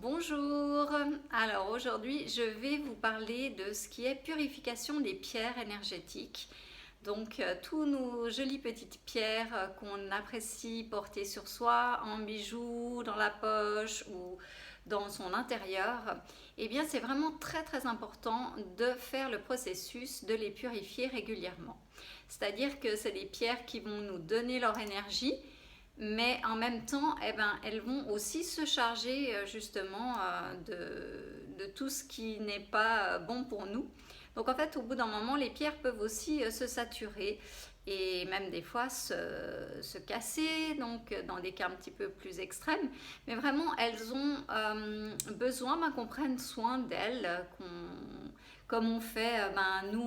Bonjour, alors aujourd'hui je vais vous parler de ce qui est purification des pierres énergétiques. Donc tous nos jolies petites pierres qu'on apprécie porter sur soi, en bijoux, dans la poche ou dans son intérieur, eh bien c'est vraiment très important de faire le processus de les purifier régulièrement. C'est-à-dire que c'est des pierres qui vont nous donner leur énergie, mais en même temps, elles vont aussi se charger justement de tout ce qui n'est pas bon pour nous. Donc en fait, au bout d'un moment, les pierres peuvent aussi se saturer et même des fois se casser, donc dans des cas un petit peu plus extrêmes. Mais vraiment, elles ont besoin qu'on prenne soin d'elles, comme on fait, nous,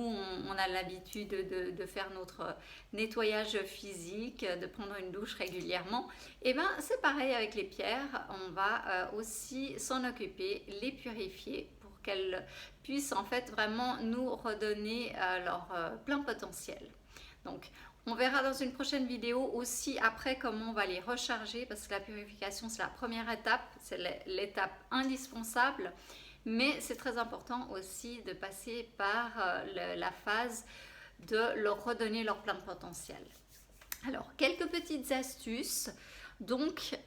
on a l'habitude de faire notre nettoyage physique, de prendre une douche régulièrement. Et c'est pareil avec les pierres, on va aussi s'en occuper, les purifier pour qu'elles puissent en fait vraiment nous redonner leur plein potentiel. Donc, on verra dans une prochaine vidéo aussi après comment on va les recharger parce que la purification c'est la première étape, c'est l'étape indispensable. Mais c'est très important aussi de passer par la phase de leur redonner leur plein potentiel. Alors, quelques petites astuces. Donc,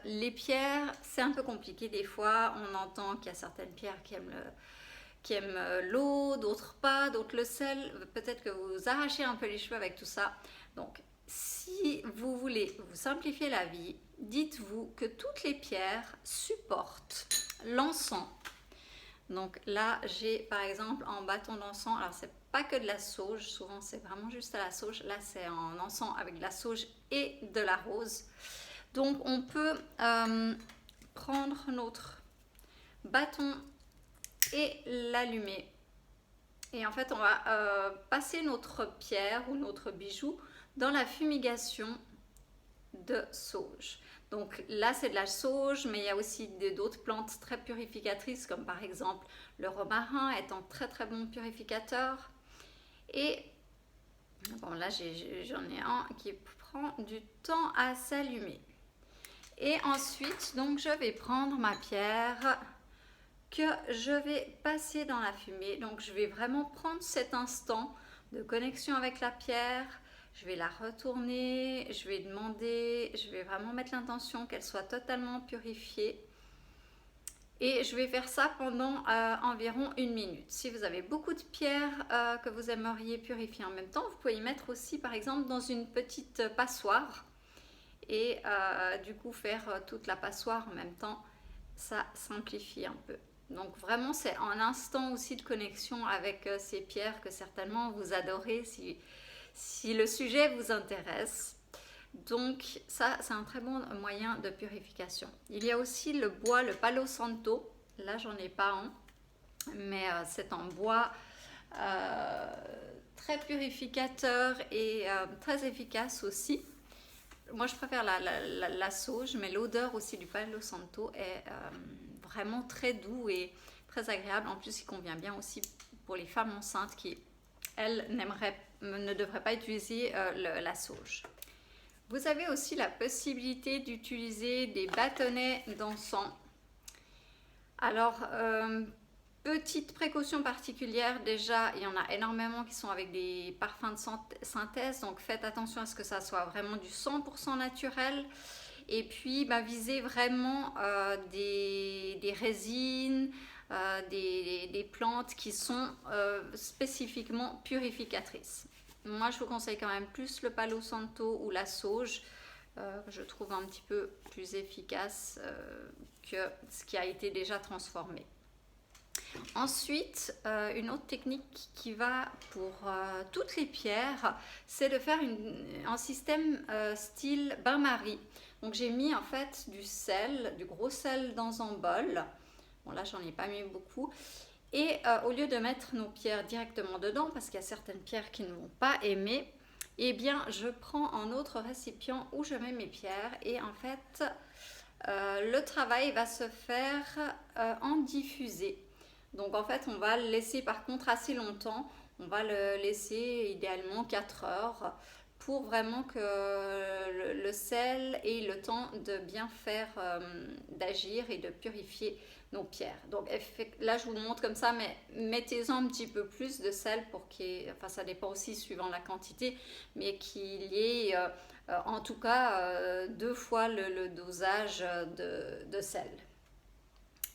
les pierres, c'est un peu compliqué des fois. On entend qu'il y a certaines pierres qui aiment l'eau, d'autres pas, d'autres le sel. Peut-être que vous arrachez un peu les cheveux avec tout ça. Donc, si vous voulez vous simplifier la vie, dites-vous que toutes les pierres supportent l'encens. Donc là, j'ai par exemple en bâton d'encens, alors c'est pas que de la sauge, souvent c'est vraiment juste à la sauge. Là, c'est en encens avec de la sauge et de la rose. Donc on peut prendre notre bâton et l'allumer. Et en fait, on va passer notre pierre ou notre bijou dans la fumigation de sauge. Donc là, c'est de la sauge, mais il y a aussi d'autres plantes très purificatrices, comme par exemple le romarin est un très bon purificateur. Et bon, là, j'en ai un qui prend du temps à s'allumer. Et ensuite, donc, je vais prendre ma pierre que je vais passer dans la fumée. Donc, je vais vraiment prendre cet instant de connexion avec la pierre. Je vais la retourner, je vais demander, je vais vraiment mettre l'intention qu'elle soit totalement purifiée. Et je vais faire ça pendant environ 1 minute. Si vous avez beaucoup de pierres que vous aimeriez purifier en même temps, vous pouvez y mettre aussi par exemple dans une petite passoire. Et du coup faire toute la passoire en même temps, ça simplifie un peu. Donc vraiment c'est un instant aussi de connexion avec ces pierres que certainement vous adorez si le sujet vous intéresse. Donc ça, c'est un très bon moyen de purification. Il y a aussi le bois, le Palo Santo. Là, j'en ai pas un, mais c'est un bois très purificateur et très efficace aussi. Moi, je préfère la sauge, mais l'odeur aussi du Palo Santo est vraiment très doux et très agréable. En plus, il convient bien aussi pour les femmes enceintes qui, elles, ne devraient pas utiliser la sauge. Vous avez aussi la possibilité d'utiliser des bâtonnets d'encens. Alors, petite précaution particulière, déjà, il y en a énormément qui sont avec des parfums de synthèse, donc faites attention à ce que ça soit vraiment du 100% naturel. Et puis, visez vraiment des résines, des plantes qui sont spécifiquement purificatrices. Moi, je vous conseille quand même plus le Palo Santo ou la sauge. Je trouve un petit peu plus efficace que ce qui a été déjà transformé. Ensuite, une autre technique qui va pour toutes les pierres, c'est de faire un système style bain-marie. Donc j'ai mis en fait du sel, du gros sel dans un bol. Bon là, j'en ai pas mis beaucoup. Et au lieu de mettre nos pierres directement dedans, parce qu'il y a certaines pierres qui ne vont pas aimer, eh bien je prends un autre récipient où je mets mes pierres et en fait le travail va se faire en diffusé. Donc en fait on va le laisser par contre assez longtemps, on va le laisser idéalement 4 heures pour vraiment que le sel ait le temps de bien faire, d'agir et de purifier nos pierres. Donc là je vous le montre comme ça, mais mettez-en un petit peu plus de sel pour qu'il y ait, enfin ça dépend aussi suivant la quantité, mais qu'il y ait en tout cas 2 fois le dosage de sel.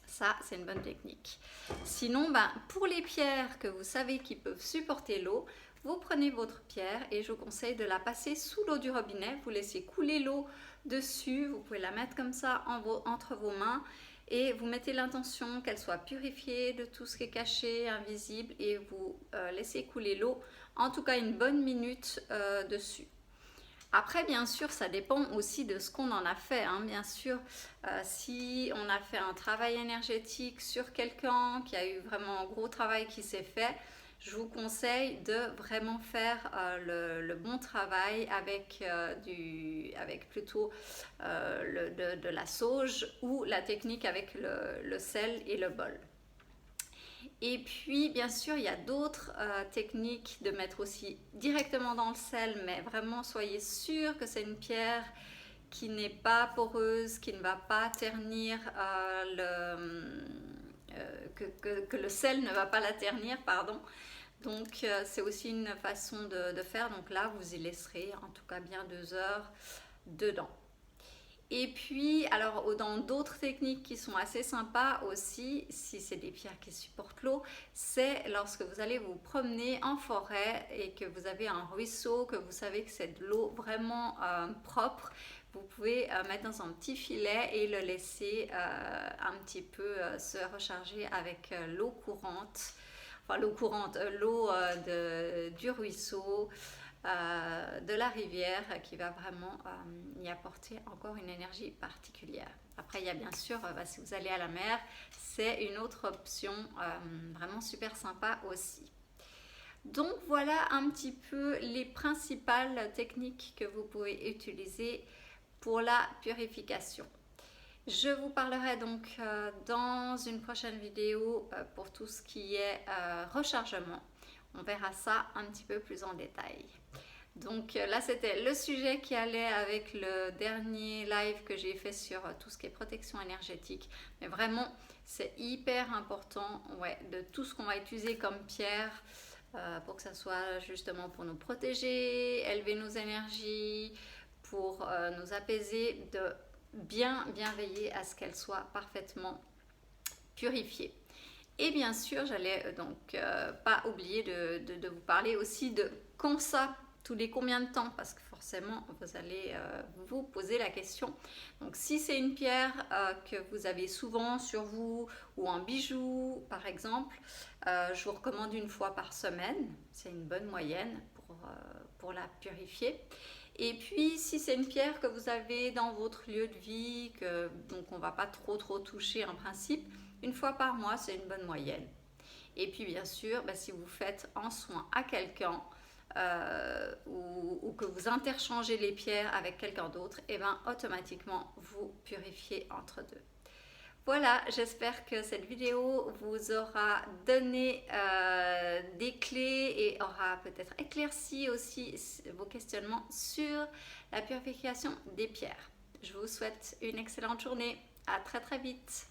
Ça, c'est une bonne technique. Sinon, pour les pierres que vous savez qui peuvent supporter l'eau, vous prenez votre pierre et je vous conseille de la passer sous l'eau du robinet. Vous laissez couler l'eau dessus. Vous pouvez la mettre comme ça entre vos mains et vous mettez l'intention qu'elle soit purifiée de tout ce qui est caché, invisible, et vous laissez couler l'eau, en tout cas une bonne minute dessus. Après, bien sûr, ça dépend aussi de ce qu'on en a fait, hein. Bien sûr, si on a fait un travail énergétique sur quelqu'un, qui a eu vraiment un gros travail qui s'est fait, je vous conseille de vraiment faire le bon travail avec, plutôt de la sauge, ou la technique avec le sel et le bol. Et puis, bien sûr, il y a d'autres techniques de mettre aussi directement dans le sel, mais vraiment soyez sûr que c'est une pierre qui n'est pas poreuse, qui ne va pas ternir, que le sel ne va pas la ternir, pardon. Donc, c'est aussi une façon de faire. Donc là, vous y laisserez en tout cas bien 2 heures dedans. Et puis, alors dans d'autres techniques qui sont assez sympas aussi, si c'est des pierres qui supportent l'eau, c'est lorsque vous allez vous promener en forêt et que vous avez un ruisseau, que vous savez que c'est de l'eau vraiment propre, vous pouvez mettre dans un petit filet et le laisser un petit peu se recharger avec l'eau courante, enfin l'eau du ruisseau, de la rivière, qui va vraiment y apporter encore une énergie particulière. Après, il y a bien sûr, si vous allez à la mer, c'est une autre option vraiment super sympa aussi. Donc voilà un petit peu les principales techniques que vous pouvez utiliser pour la purification. Je vous parlerai donc dans une prochaine vidéo pour tout ce qui est rechargement. On verra ça un petit peu plus en détail. Donc là, c'était le sujet qui allait avec le dernier live que j'ai fait sur tout ce qui est protection énergétique. Mais vraiment, c'est hyper important, ouais, de tout ce qu'on va utiliser comme pierre pour que ça soit justement pour nous protéger, élever nos énergies, pour nous apaiser, de bien veiller à ce qu'elles soient parfaitement purifiées. Et bien sûr, j'allais donc pas oublier de vous parler aussi de quand ça, tous les combien de temps, parce que forcément vous allez vous poser la question. Donc si c'est une pierre que vous avez souvent sur vous, ou un bijou par exemple, je vous recommande 1 fois par semaine, c'est une bonne moyenne pour la purifier. Et puis si c'est une pierre que vous avez dans votre lieu de vie, donc on ne va pas trop toucher en principe, 1 fois par mois c'est une bonne moyenne. Et puis bien sûr, si vous faites un soin à quelqu'un, ou que vous interchangez les pierres avec quelqu'un d'autre, et automatiquement vous purifiez entre deux. Voilà, j'espère que cette vidéo vous aura donné des clés et aura peut-être éclairci aussi vos questionnements sur la purification des pierres. Je vous souhaite une excellente journée. À très vite.